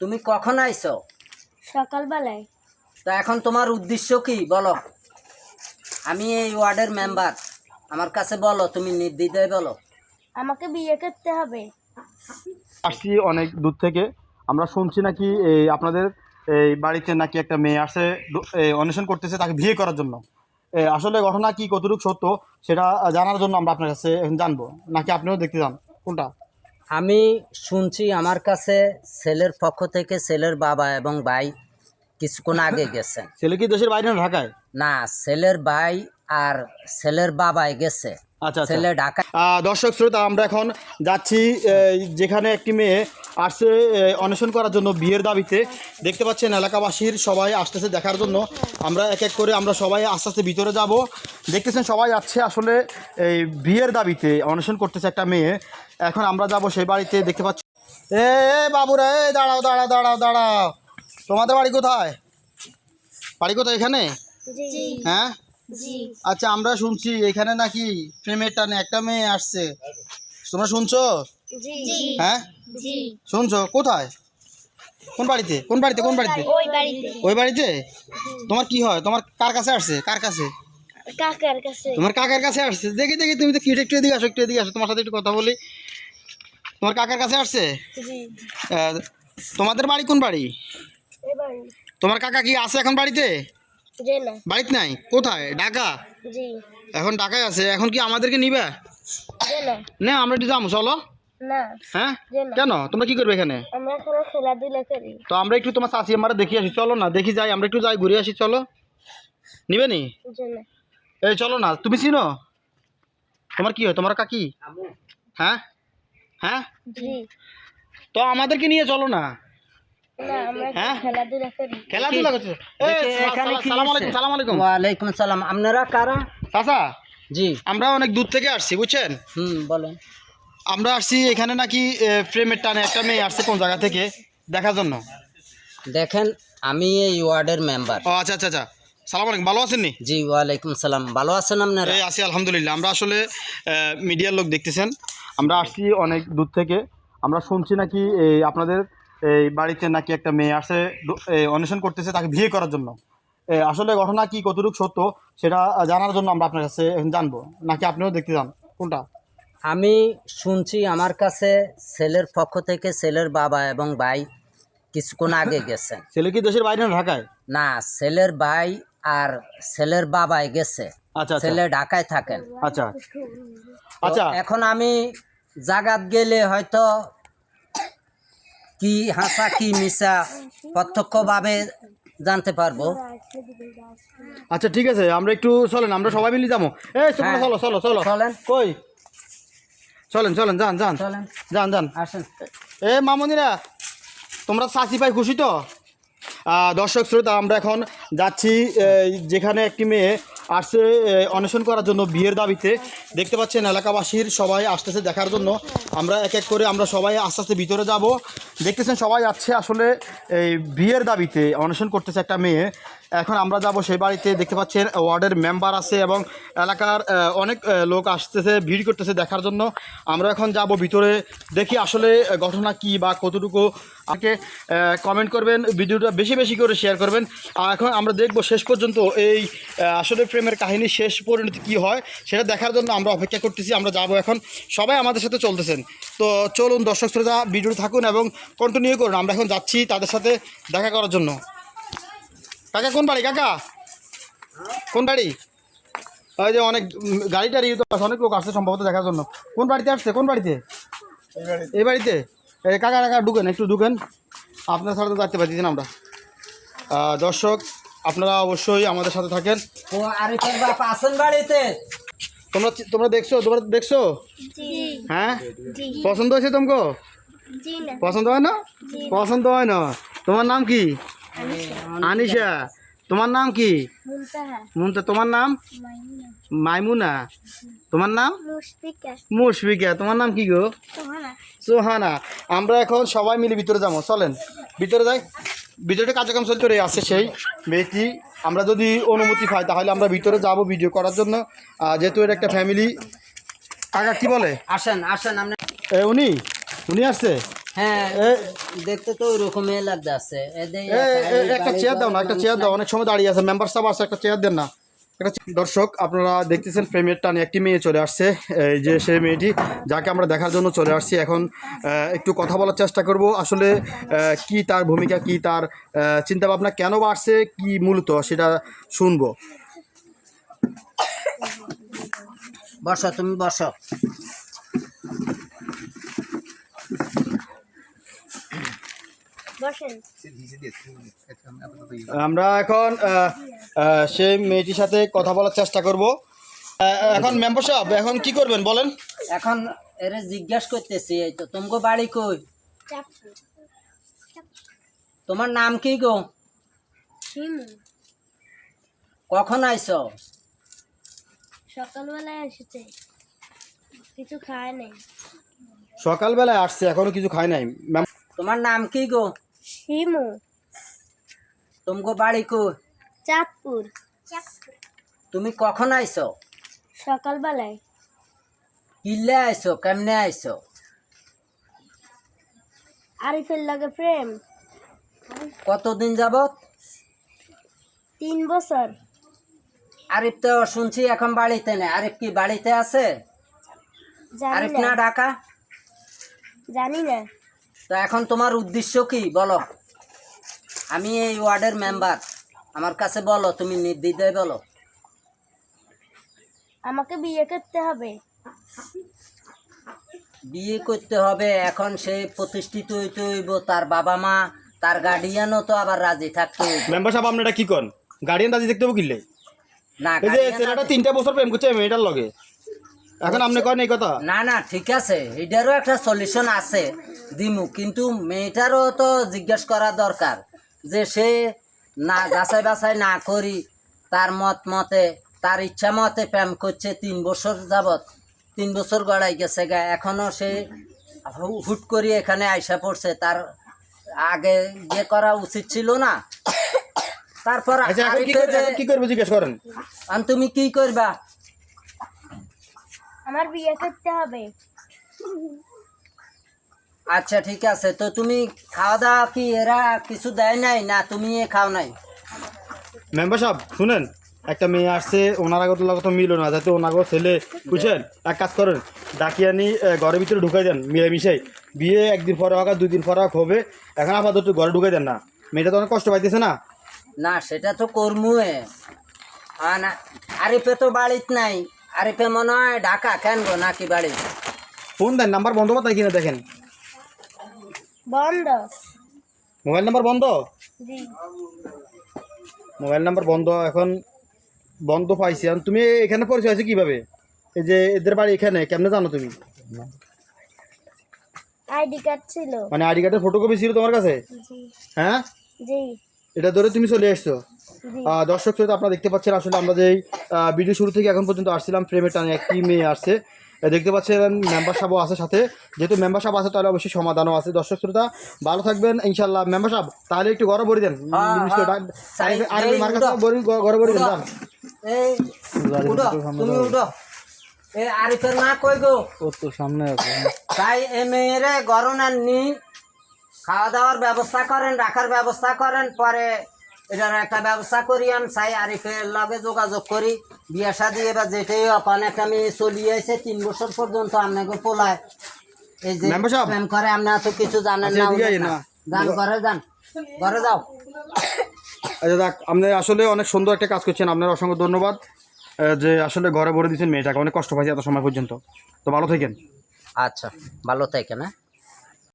তুমি কখন আইছো? সকালবেলায়। তা এখন তোমার উদ্দেশ্য কি বলো? আমি এই ওয়ার্ডের মেম্বার, আমার কাছে বলো, তুমি নির্দ্বিধায় বলো। আমাকে বিয়ে করতে হবে। আসছি অনেক দূর থেকে। আমরা শুনছি নাকি এই আপনাদের এই বাড়িতে নাকি একটা মেয়ে আসে অন্বেষণ করতেছে তাকে বিয়ে করার জন্য। আসলে ঘটনা কি কতটুকু সত্য সেটা জানার জন্য আমরা আপনার কাছে এখন জানবো, নাকি আপনিও দেখতে যান কোনটা? আমি শুনছি আমার কাছে ছেলের পক্ষ থেকে ছেলের বাবা এবং ভাই কিছুক্ষণ আগে গেছেন। ছেলে কি দেশের বাইরে না ঢাকায়? না, ছেলের ভাই আর ছেলের বাবাই গেছে। আচ্ছা, ছেলে ঢাকায়। দর্শক শ্রোতা, আমরা এখন যাচ্ছি যেখানে একটি মেয়ে আসছে অন্বেষণ করার জন্য বিয়ের দাবিতে। দেখতে পাচ্ছেন এলাকাবাসীর সবাই আসতেছে দেখার জন্য। আমরা এক এক করে আমরা সবাই আস্তে আস্তে ভিতরে যাব। দেখতেছেন সবাই যাচ্ছে আসলে এই বিয়ের দাবিতে অন্বেষণ করতেছে একটা মেয়ে। এখন আমরা যাব সেই বাড়িতে। দেখতে পাচ্ছি এ বাবুরা, দাঁড়াও দাঁড়াও দাঁড়াও দাঁড়াও, তোমাদের বাড়ি কোথায়? বাড়ি কোথায়? এখানে? হ্যাঁ, আচ্ছা, আমরা শুনছি এখানে নাকি প্রেমের টানে একটা মেয়ে আসছে, তোমরা শুনছো? হ্যাঁ, শুনছো? কোথায়? কোন বাড়িতে? কোন বাড়িতে? কোন বাড়িতে? ওই বাড়িতে। তোমার কি হয়? তোমার কার কাছে আসছে? কার কাছে? কাকার কাছে। তোমার কাকার কাছে আসছে। দেখি দেখি, তুমি তো কি একটু এদিকে আসো, একটু এদিকে আসো, তোমার সাথে একটু কথা বলি। তোমার কাকার কাছে আসছে? তোমাদের বাড়ি কোন বাড়ি? তোমার কাকা কি আছে এখন বাড়িতে? বাড়িতে নাই? কোথায়? ঢাকা? এখন ঢাকায় আছে। এখন কি আমাদেরকে নিবে? না, আমরা একটু যাবো, চলো। হ্যাঁ, কেন? তোমরা কি করবে এখানে? তো আমরা একটু তোমার চাচি আমরা দেখি আসি, চলো না, দেখি যাই, আমরা একটু যাই, ঘুরে আসি, চলো। নিবে নি? এই চলো না। তুমি চিনো? তোমার কি হয়? তোমার কাকি? হ্যাঁ হ্যাঁ, তো আমাদেরকে নিয়ে চলো না। হ্যাঁ, খেলাধুলা করছে। সালাম আলাইকুম। ওয়ালাইকুম আসসালাম। আপনারা কারা? চাচা, জি, আমরা অনেক দূর থেকে আসছি, বুঝছেন? বলেন। আমরা আসছি এখানে নাকি প্রেমের টানে একটা মেয়ে আসছে কোন জায়গা থেকে দেখার জন্য। দেখেন, আমি এই ওয়ার্ডের মেম্বার। ও আচ্ছা আচ্ছা আচ্ছা, সালাম আলাইকুম, ভালো আছেন নি? জি, ওয়ালাইকুম সালাম। ভালো আছেন আপনারা? এই আছি আলহামদুলিল্লাহ। আমরা আসলে মিডিয়ার লোক, দেখতেছেন আমরা আসছি অনেক দূর থেকে। আমরা শুনছি নাকি এই আপনাদের এই বাড়িতে নাকি একটা মেয়ে আসে অন্বেষণ করতেছে তাকে বিয়ে করার জন্য। আসলে ঘটনা কি কতটুকু সত্য সেটা জানার জন্য আমরা আপনার কাছে এখন জানবো, নাকি আপনিও দেখতে যান কোনটা? আমি শুনছি আমার কাছে ছেলের পক্ষ থেকে ছেলের বাবা এবং ভাই কিছুক্ষণ আগে গেছেন। ছেলে কি দেশের বাইরে না ঢাকায়? না, ছেলের ভাই আর ছেলের বাবাই গেছে। আচ্ছা, ছেলে ঢাকায় থাকেন। আচ্ছা তো আচ্ছা। এখন আমি জাগাত গেলে হয়তো কি হাসা কি মিশা প্রত্যক্ষভাবে জানতে পারবো। আচ্ছা ঠিক আছে, আমরা একটু চলেন, আমরা সবাই মিলে যাবো। এই হ্যাঁ। চলো চলো চলো চলেন। কই? চলেন চলেন, যান যান চলেন, যান যান। আসেন। মামনিরা, তোমরা চাচি পাই খুশি তো? দর্শক শ্রোতা, আমরা এখন যাচ্ছি যেখানে একটি মেয়ে আসছে অন্বেষণ করার জন্য বিয়ের দাবিতে। দেখতে পাচ্ছেন এলাকাবাসীর সবাই আসতেছে দেখার জন্য। আমরা এক এক করে আমরা সবাই আস্তে আস্তে ভিতরে যাব। দেখতেছেন সবাই যাচ্ছে আসলে এই বিয়ের দাবিতে অন্বেষণ করতেছে একটা মেয়ে। এখন আমরা যাব সেই বাড়িতে। দেখতে পাচ্ছেন ওয়ার্ডের মেম্বার আছে এবং এলাকার অনেক লোক আসতেছে, ভিড় করতেছে দেখার জন্য। আমরা এখন যাব ভিতরে, দেখি আসলে ঘটনা কি বা কতটুকু। আমাকে কমেন্ট করবেন, ভিডিওটা বেশি বেশি করে শেয়ার করবেন। আর এখন আমরা দেখব শেষ পর্যন্ত এই আসলে প্রেমের কাহিনী শেষ পরিণতি কী হয় সেটা দেখার জন্য আমরা অপেক্ষা করতেছি। আমরা যাব এখন, সবাই আমাদের সাথে চলতেছেন। তো চলুন দর্শক শ্রোতা, ভিডিও থাকুন এবং কন্টিনিউ করুন। আমরা এখন যাচ্ছি তাদের সাথে দেখা করার জন্য। কাকা কোন বাড়ি? কাকা কোন বাড়ি? ওই যে অনেক গাড়ি টাড়ি তো অনেক লোক আসছে সম্ভবত দেখার জন্য। কোন বাড়িতে আসছে? কোন বাড়িতে? এই বাড়িতে। কাকা কাকা ঢুকেন, একটু ঢুকেন, আপনার সাথে যাইতে পারতেছি না আমরা। দর্শক, আপনারা অবশ্যই আমাদের সাথে থাকেন। ও আরিফের বাপ আছেন বাড়িতে? তোমরা দেখছো? হ্যাঁ, পছন্দ হয়েছে তোমাকে? পছন্দ হয় না? পছন্দ হয় না। তোমার নাম কি? আনিশা। তোমার নাম কি? মুনতা। তোমার নাম? মাইমুনা। তোমার নাম? মুশফিকা। তোমার নাম কি গো? সোহানা। আমরা এখন সবাই মিলে ভিতরে যাবো, চলেন ভিতরে যাই। ভিতরে কার্যক্রম চলতে আছে সেই মেয়েটি। আমরা যদি অনুমতি পাই তাহলে আমরা ভিতরে যাব ভিডিও করার জন্য, যেহেতু এটা একটা ফ্যামিলি। কাকা কি বলে? আসেন আসেন। আপনি উনি আসছে? হ্যাঁ এ- দেখতে তো ওইরকমই লাগতেছে একটা চেয়ার দাও না, একটা চেয়ার দাও, অনেক সময় দাঁড়িয়ে আছে, মেম্বার সাহেব আছে, একটা চেয়ার দেন না। দর্শক আপনারা দেখতেছেন প্রেমের টানে একটি মেয়ে চলে আসছে, এই যে সেই মেয়েটি যাকে আমরা দেখার জন্য চলে আসছি। এখন একটু কথা বলার চেষ্টা করব, আসলে কি তার ভূমিকা, কি তার চিন্তাভাবনা, কেন বা আসছে, কি মূলত সেটা শুনবো। বসো, তুমি বসো। বসেন। আমরা এখন সেই মেয়েটির সাথে কথা বলার চেষ্টা করব। এখন মেম্বার সাহেব এখন কি করবেন বলেন? এখন এর জিজ্ঞাসা করতেছি, এই তো তোমাকে বাড়ি কই? চাঁদপুর। তোমার নাম কি গো? হিমু। কখন আইছো? সকালবেলায় এসেছে, কিছু খায় নাই। সকালবেলায় আসছে, এখনো কিছু খায় নাই। তোমার নাম কি গো? হিমু। তোমাকে বাড়ি কই? চাঁদপুর। তুমি কখন আইছো? সকালবেলায়। কিল্লে আইছো, কেমনে আইছো? আরিফের লগে প্রেম। কতদিন যাবত? 3 বছর। আরিফ তো শুনছি এখন বাড়িতে নেই। আরিফ কি বাড়িতে আছে? জানি আরিফ না, না ঢাকা? জানি না। তো এখন তোমার উদ্দেশ্য কি বলো? আমি এই ওয়ার্ডের মেম্বার, আমার কাছে বলো, তুমি নির্দ্বিধায় বলো। আমাকে বিয়ে করতে হবে। বিয়ে করতে হবে, এখন সে প্রতিষ্ঠিত হইতে হইব, তার বাবা মা, তার গার্ডিয়ানও তো আবার রাজি থাকতে হইব। মেম্বার সাহেব আপনি এটা কি করেন? গার্ডিয়ান রাজি দেখতে হবে কিনলে? না এই যে guardian ছেলেটা 3 বছর প্রেম করছে মেয়েটার লগে, এখন আপনি করেন এই কথা? না না ঠিক আছে, এটারও একটা সলিউশন আছে দিমু, কিন্তু মেয়েটারও তো জিজ্ঞেস করা দরকার যে সে না যাচাই বাছাই না করি তার মতে তার ইচ্ছা মতে প্রেম করছে 3 বছর যাবত, 3 বছর গড়াই গেছে গা, এখনো সে হুট করে এখানে আইসা পড়ছে, তার আগে ইয়ে করা উচিত ছিল না। তারপর আচ্ছা এখন আরিফে যে কি করবে জিজ্ঞেস করেন? আর তুমি কি করবা? আমার বিয়ে করতে হবে। আচ্ছা ঠিক আছে, তো তুমি খাওয়া দাওয়া কি এরা কিছু দেয় নাই না তুমি খাও নাই? মেম্বার সাহেব শুনেন, একটা মেয়ে আসছে, ওনার আগত লাগত মিল না, যাতে ওনাগো ছেলে বুঝছেন, এক কাজ করেন, ডাকিয়ে আনি ঘরের ভিতরে ঢুকাই দেন মিলেমিশাই। বিয়ে একদিন পরে হোক আর 2 দিন পরে হোক হবে, এখন আপাতত ঘরে ঢুকাই দেন না, মেয়েটা তো অনেক কষ্ট পাইতেছে না। না সেটা তো কর্মুয়ে না। আরিফে তো বাড়িত নাই, আরিফে মনে হয় ঢাকা, কেন গো নাকি বাড়ি? ফোন দেন, নাম্বার বন্ধ পাতায় কিনা দেখেন, বন্ধ। মোবাইল নাম্বার বন্ধ, জি। মোবাইল নাম্বার বন্ধ, এখন বন্ধ পাইছি। এখন তুমি এখানে পরিচয় আছে কীভাবে? এই যে এদের বাড়ি এখানে, কেমনে জানো তুমি? আইডি কার্ড ছিল। মানে আইডি কার্ডের ফটোকপি ছিল তোমার কাছে? জি। হ্যাঁ, জি। এটা ধরে তুমি চলে এসছো। জি। দর্শক শ্রোতা আপনারা দেখতে পাচ্ছেন, আসলে আমরা যেই ভিডিও শুরু থেকে এখন পর্যন্ত আসছিলাম, প্রেমের টানে একটি মেয়ে আসছে, দেখতে পাচ্ছেন মেম্বার সাহেবও আছে সাথে। যেহেতু মেম্বার সাহেব আছে তাহলে অবশ্যই সমাধানও আছে। দর্শক শ্রোতা ভালো থাকবেন ইনশাল্লাহ। মেম্বার সাহেব তাহলে একটু গড়ে ভরি দেন, আর গড়ে ভরি দেন। এই উঠো, তুমি উঠো। এ আরিফের মা কই গো? ও তো সামনে আছে। তাই এ মেয়েরে গরম আননি, খাওয়া দাওয়ার ব্যবস্থা করেন, রাখার ব্যবস্থা করেন, পরে এটার একটা ব্যবস্থা করি। আমি চাই আরিফের লগে যোগাযোগ করি, বিয়ে শাদি এবার যেটাই অনেক আমি চলিয়ে এসে 3 বছর পর্যন্ত আপনাকে পোলায় এই যে মেম্বার সাহেব। প্রেম করে, আপনারা তো কিছু জানেন আচ্ছা, না। এদিকে আইন না। যান ঘরে যান, ঘরে যাও। আচ্ছা দেখ, আপনি আসলে অনেক সুন্দর একটা কাজ করছেন, আপনার অসংখ্য ধন্যবাদ যে আসলে ঘরে ভরে দিয়েছেন মেয়েটাকে, অনেক কষ্ট পাইছে এত সময় পর্যন্ত। তো ভালো থাকেন। আচ্ছা ভালো থাকেন। হ্যাঁ।